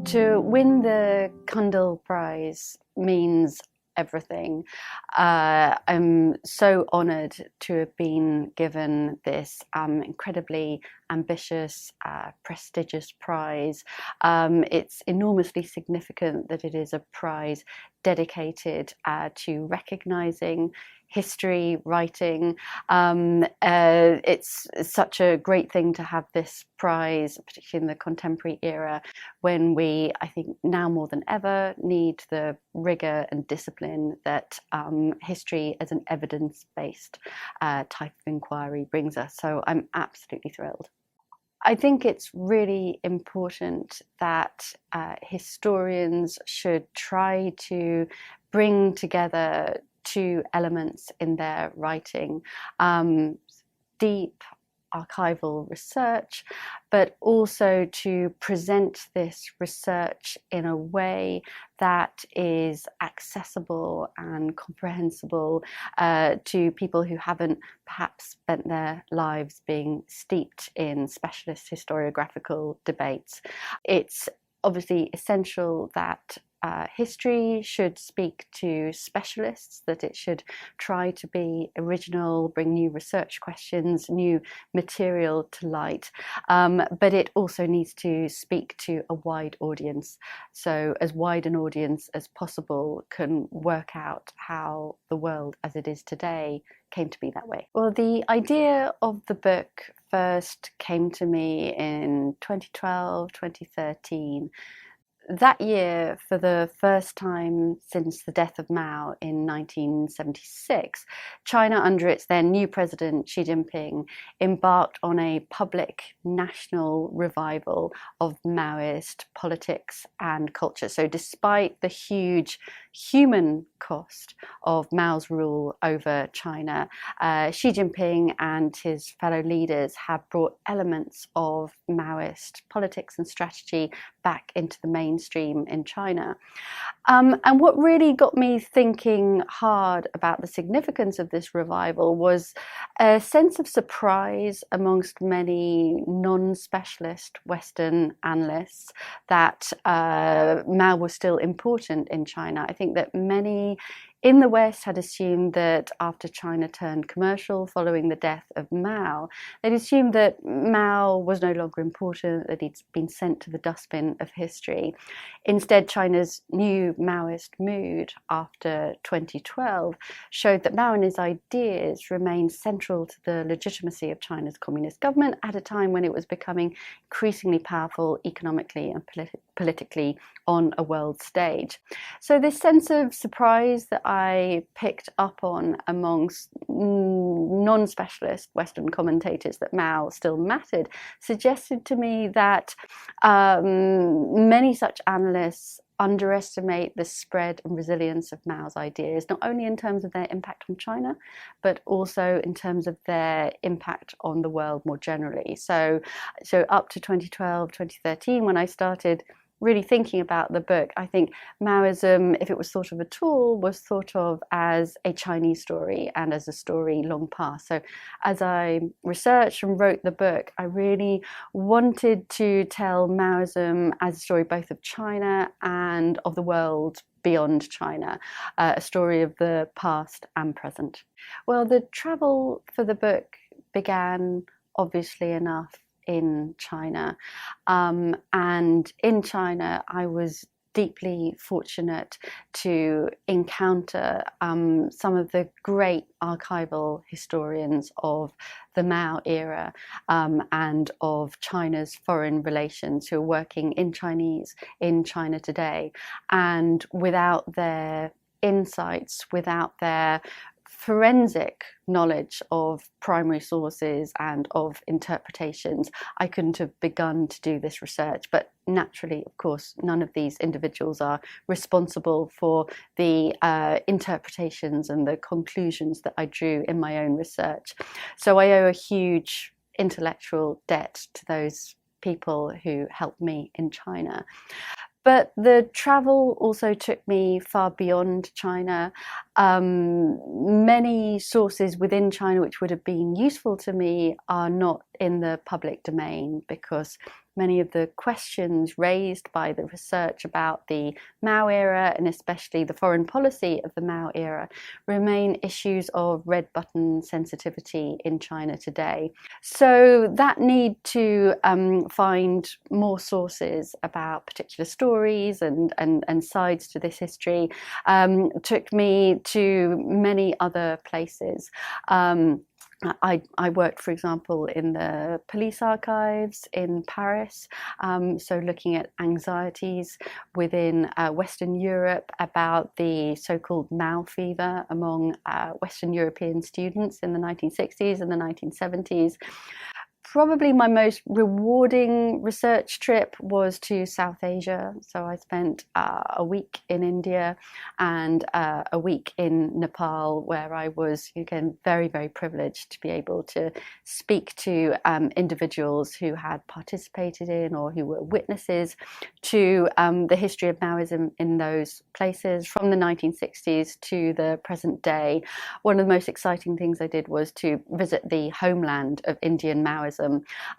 To win the Cundill Prize means everything. I'm so honoured to have been given this incredibly ambitious, prestigious prize. It's enormously significant that it is a prize dedicated to recognising history, writing. It's such a great thing to have this prize, particularly in the contemporary era, when we, I think now more than ever, need the rigour and discipline that history as an evidence-based type of inquiry brings us. So I'm absolutely thrilled. I think it's really important that historians should try to bring together two elements in their writing: deep archival research, but also to present this research in a way that is accessible and comprehensible to people who haven't perhaps spent their lives being steeped in specialist historiographical debates. It's obviously essential that history should speak to specialists, that it should try to be original, bring new research questions, new material to light, but it also needs to speak to a wide audience. So as wide an audience as possible can work out how the world as it is today came to be that way. Well, the idea of the book first came to me in 2012, 2013. That year, for the first time since the death of Mao in 1976, China, under its then new president Xi Jinping, embarked on a public national revival of Maoist politics and culture. So despite the huge human cost of Mao's rule over China, Xi Jinping and his fellow leaders have brought elements of Maoist politics and strategy back into the mainstream in China. And what really got me thinking hard about the significance of this revival was a sense of surprise amongst many non-specialist Western analysts that Mao was still important in China. I think that many in the West had assumed that after China turned commercial following the death of Mao, they'd assumed that Mao was no longer important, that he'd been sent to the dustbin of history. Instead, China's new Maoist mood after 2012 showed that Mao and his ideas remained central to the legitimacy of China's communist government at a time when it was becoming increasingly powerful economically and politically on a world stage. So this sense of surprise that I picked up on amongst non-specialist Western commentators that Mao still mattered suggested to me that many such analysts underestimate the spread and resilience of Mao's ideas, not only in terms of their impact on China, but also in terms of their impact on the world more generally. So up to 2012, 2013, when I started really thinking about the book, I think Maoism, if it was thought of at all, was thought of as a Chinese story and as a story long past. So as I researched and wrote the book, I really wanted to tell Maoism as a story both of China and of the world beyond China, a story of the past and present. Well, the travel for the book began, obviously enough, in China. And in China, I was deeply fortunate to encounter some of the great archival historians of the Mao era and of China's foreign relations who are working in Chinese in China today. And without their insights, without their forensic knowledge of primary sources and of interpretations, I couldn't have begun to do this research. But naturally, of course, none of these individuals are responsible for the interpretations and the conclusions that I drew in my own research. So I owe a huge intellectual debt to those people who helped me in China. But the travel also took me far beyond China. Many sources within China which would have been useful to me are not in the public domain, because many of the questions raised by the research about the Mao era, and especially the foreign policy of the Mao era, remain issues of red button sensitivity in China today. So that need to find more sources about particular stories and sides to this history took me to many other places. I worked, for example, in the police archives in Paris, so looking at anxieties within Western Europe about the so-called Mao fever among Western European students in the 1960s and the 1970s. Probably my most rewarding research trip was to South Asia. So I spent a week in India and a week in Nepal, where I was, again, very, very privileged to be able to speak to individuals who had participated in or who were witnesses to the history of Maoism in those places from the 1960s to the present day. One of the most exciting things I did was to visit the homeland of Indian Maoism,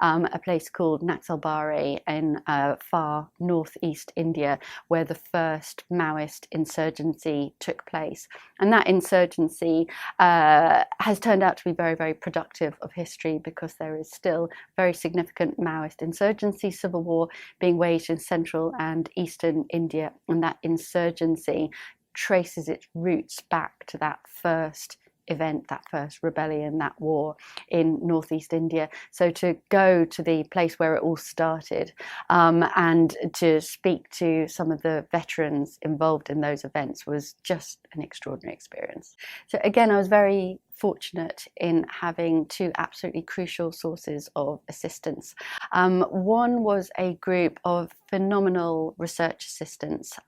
a place called Naxalbari in far northeast India, where the first Maoist insurgency took place. And that insurgency has turned out to be very, very productive of history, because there is still very significant Maoist insurgency civil war being waged in central and eastern India. And that insurgency traces its roots back to that first event, that first rebellion, that war in northeast India. So to go to the place where it all started and to speak to some of the veterans involved in those events was just an extraordinary experience. So again, I was very fortunate in having two absolutely crucial sources of assistance. One was a group of phenomenal research assistants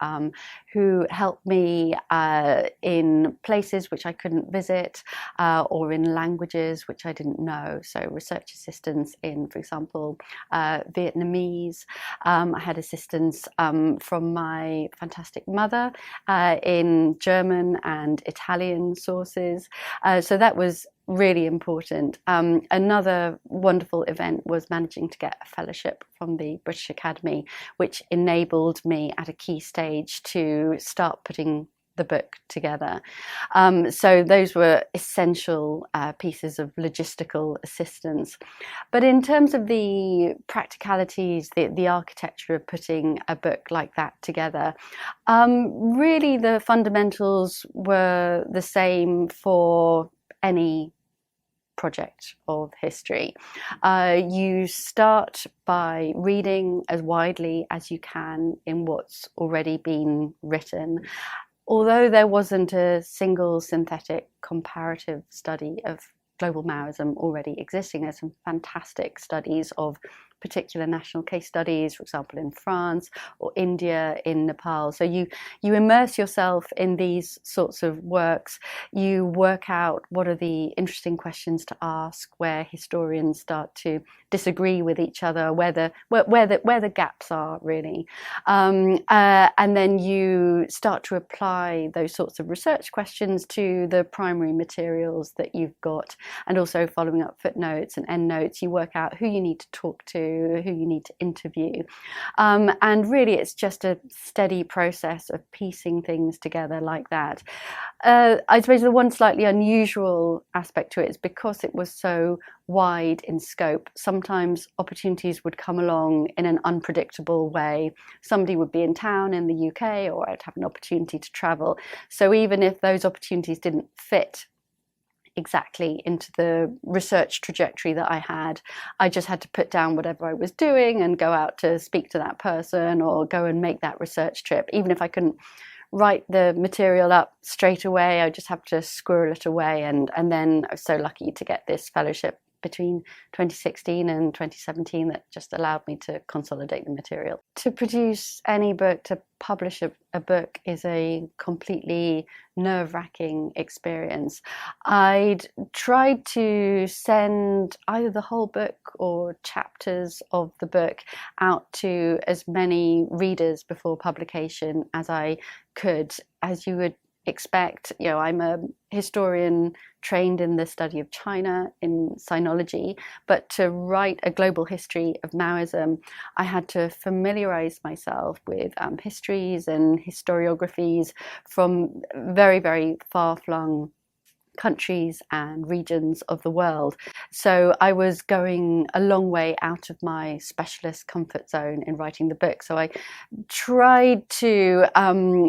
who helped me in places which I couldn't visit or in languages which I didn't know. So research assistants in, for example, Vietnamese. I had assistance from my fantastic mother in German and Italian sources. So that was really important. Another wonderful event was managing to get a fellowship from the British Academy, which enabled me at a key stage to start putting the book together. So those were essential pieces of logistical assistance. But in terms of the practicalities, the architecture of putting a book like that together, really the fundamentals were the same for any project of history. You start by reading as widely as you can in what's already been written. Although there wasn't a single synthetic comparative study of global Maoism already existing, there's some fantastic studies of particular national case studies, for example, in France or India, in Nepal. So you immerse yourself in these sorts of works. You work out what are the interesting questions to ask, where historians start to disagree with each other, where the gaps are really, and then you start to apply those sorts of research questions to the primary materials that you've got, and also following up footnotes and endnotes. You work out who you need to talk to, who you need to interview, and really it's just a steady process of piecing things together like that. I suppose the one slightly unusual aspect to it is because it was so wide in scope, sometimes opportunities would come along in an unpredictable way. Somebody would be in town in the UK, or I'd have an opportunity to travel. So even if those opportunities didn't fit exactly into the research trajectory that I had, I just had to put down whatever I was doing and go out to speak to that person or go and make that research trip. Even if I couldn't write the material up straight away, I just have to squirrel it away. And then I was so lucky to get this fellowship between 2016 and 2017 that just allowed me to consolidate the material. To produce any book, to publish a book, is a completely nerve-wracking experience. I'd tried to send either the whole book or chapters of the book out to as many readers before publication as I could. As you would expect. You know, I'm a historian trained in the study of China in sinology, but to write a global history of Maoism, I had to familiarize myself with histories and historiographies from very, very far-flung countries and regions of the world. So I was going a long way out of my specialist comfort zone in writing the book. So I tried to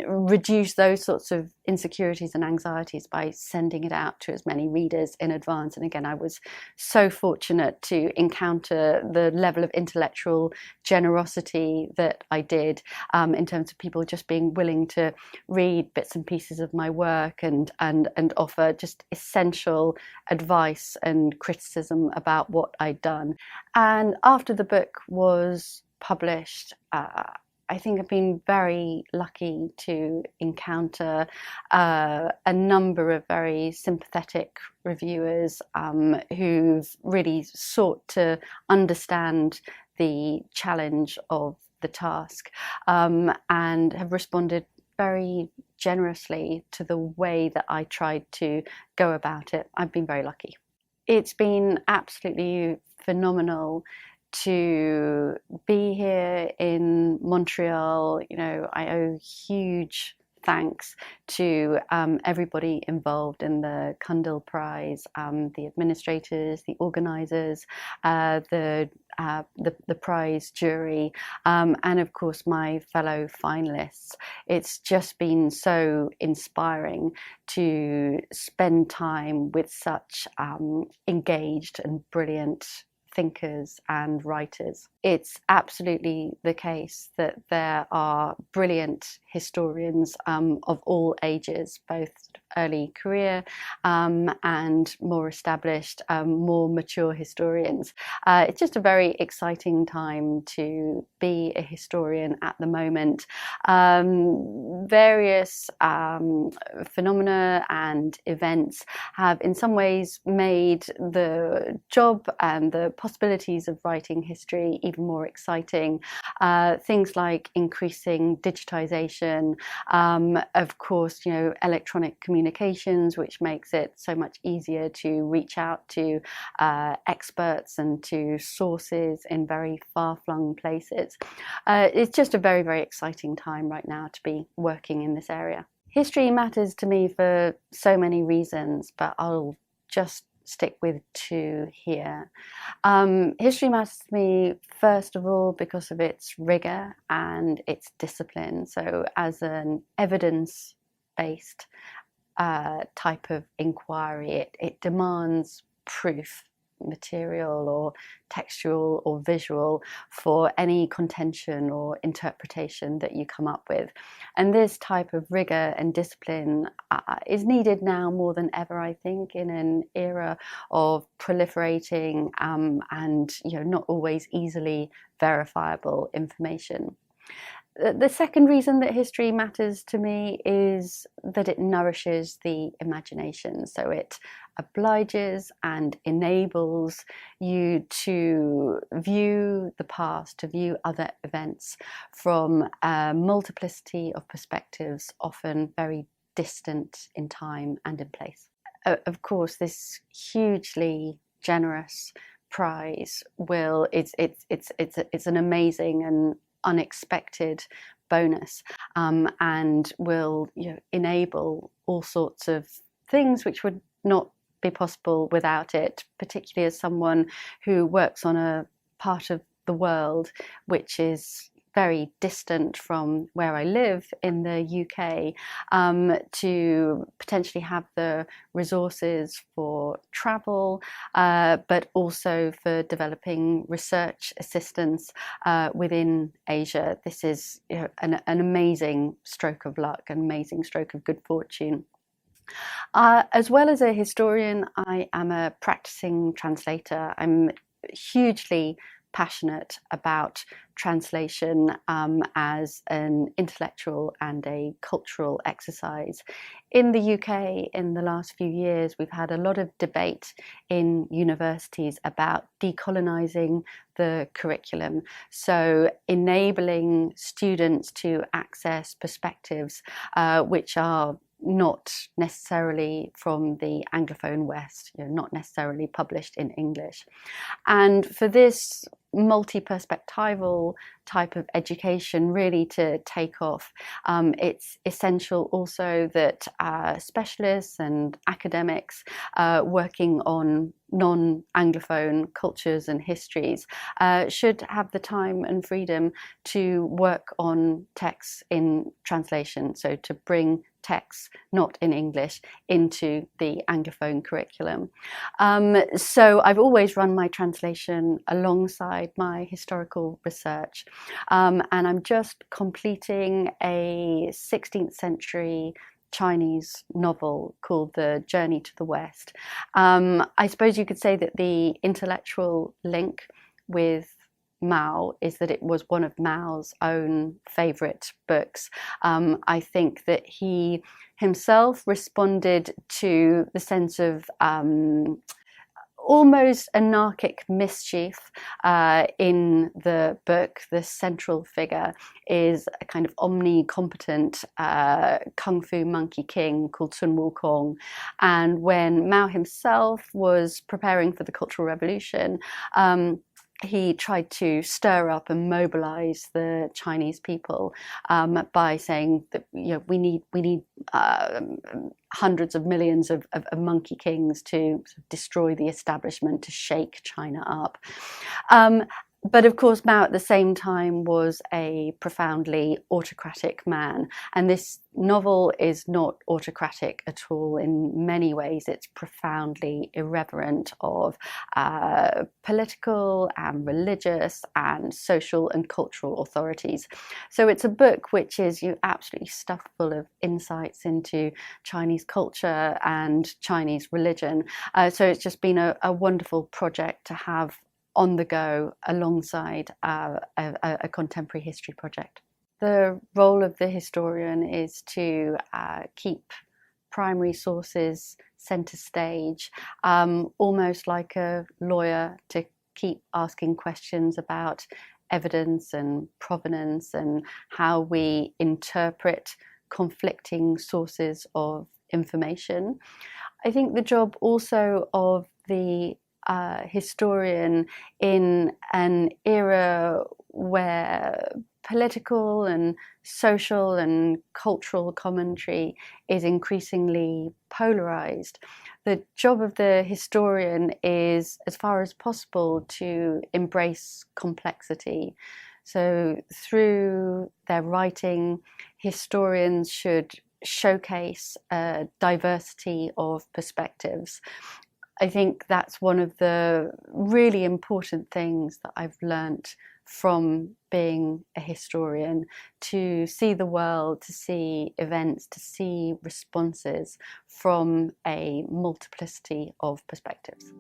reduce those sorts of insecurities and anxieties by sending it out to as many readers in advance. And again, I was so fortunate to encounter the level of intellectual generosity that I did, in terms of people just being willing to read bits and pieces of my work and offer just essential advice and criticism about what I'd done. And after the book was published, I think I've been very lucky to encounter a number of very sympathetic reviewers who've really sought to understand the challenge of the task, and have responded very generously to the way that I tried to go about it. I've been very lucky. It's been absolutely phenomenal to be here in Montreal. You know, I owe huge thanks to everybody involved in the Cundill Prize, the administrators, the organisers, the prize jury, and of course my fellow finalists. It's just been so inspiring to spend time with such engaged and brilliant thinkers and writers. It's absolutely the case that there are brilliant historians of all ages, both early career and more established, more mature historians. It's just a very exciting time to be a historian at the moment. Various phenomena and events have in some ways made the job and the possibilities of writing history even more exciting. Things like increasing digitization, of course, you know, electronic communications, which makes it so much easier to reach out to experts and to sources in very far-flung places. It's just a very, very exciting time right now to be working in this area. History matters to me for so many reasons, but I'll just stick with two here. History matters to me, first of all, because of its rigour and its discipline. So as an evidence-based type of inquiry, it demands proof, material or textual or visual, for any contention or interpretation that you come up with. And this type of rigour and discipline is needed now more than ever, I think, in an era of proliferating and not always easily verifiable information. The second reason that history matters to me is that it nourishes the imagination. So it obliges and enables you to view the past, to view other events from a multiplicity of perspectives, often very distant in time and in place. Of course, this hugely generous prize it's an amazing and unexpected bonus, and will enable all sorts of things which would not be possible without it, particularly as someone who works on a part of the world which is very distant from where I live in the UK, to potentially have the resources for travel, but also for developing research assistance within Asia. This is an amazing stroke of luck, an amazing stroke of good fortune. As well as a historian, I am a practicing translator. I'm hugely passionate about translation as an intellectual and a cultural exercise. In the UK, in the last few years, we've had a lot of debate in universities about decolonising the curriculum. So enabling students to access perspectives which are not necessarily from the Anglophone West, not necessarily published in English. And for this multi-perspectival type of education really to take off, it's essential also that specialists and academics working on non-Anglophone cultures and histories should have the time and freedom to work on texts in translation, so to bring texts not in English into the Anglophone curriculum. So I've always run my translation alongside my historical research, and I'm just completing a 16th century Chinese novel called The Journey to the West. I suppose you could say that the intellectual link with Mao is that it was one of Mao's own favourite books. I think that he himself responded to the sense of almost anarchic mischief in the book. The central figure is a kind of omnicompetent kung fu monkey king called Sun Wukong. And when Mao himself was preparing for the Cultural Revolution, he tried to stir up and mobilize the Chinese people by saying that we need hundreds of millions of monkey kings to destroy the establishment, to shake China up. But of course, Mao at the same time was a profoundly autocratic man. And this novel is not autocratic at all. In many ways, it's profoundly irreverent of political and religious and social and cultural authorities. So it's a book which is absolutely stuffed full of insights into Chinese culture and Chinese religion. So it's just been a wonderful project to have on the go alongside a contemporary history project. The role of the historian is to keep primary sources centre stage, almost like a lawyer, to keep asking questions about evidence and provenance and how we interpret conflicting sources of information. I think the job also of the historian in an era where political and social and cultural commentary is increasingly polarized. The job of the historian is, as far as possible, to embrace complexity. So through their writing, historians should showcase a diversity of perspectives. I think that's one of the really important things that I've learnt from being a historian, to see the world, to see events, to see responses from a multiplicity of perspectives.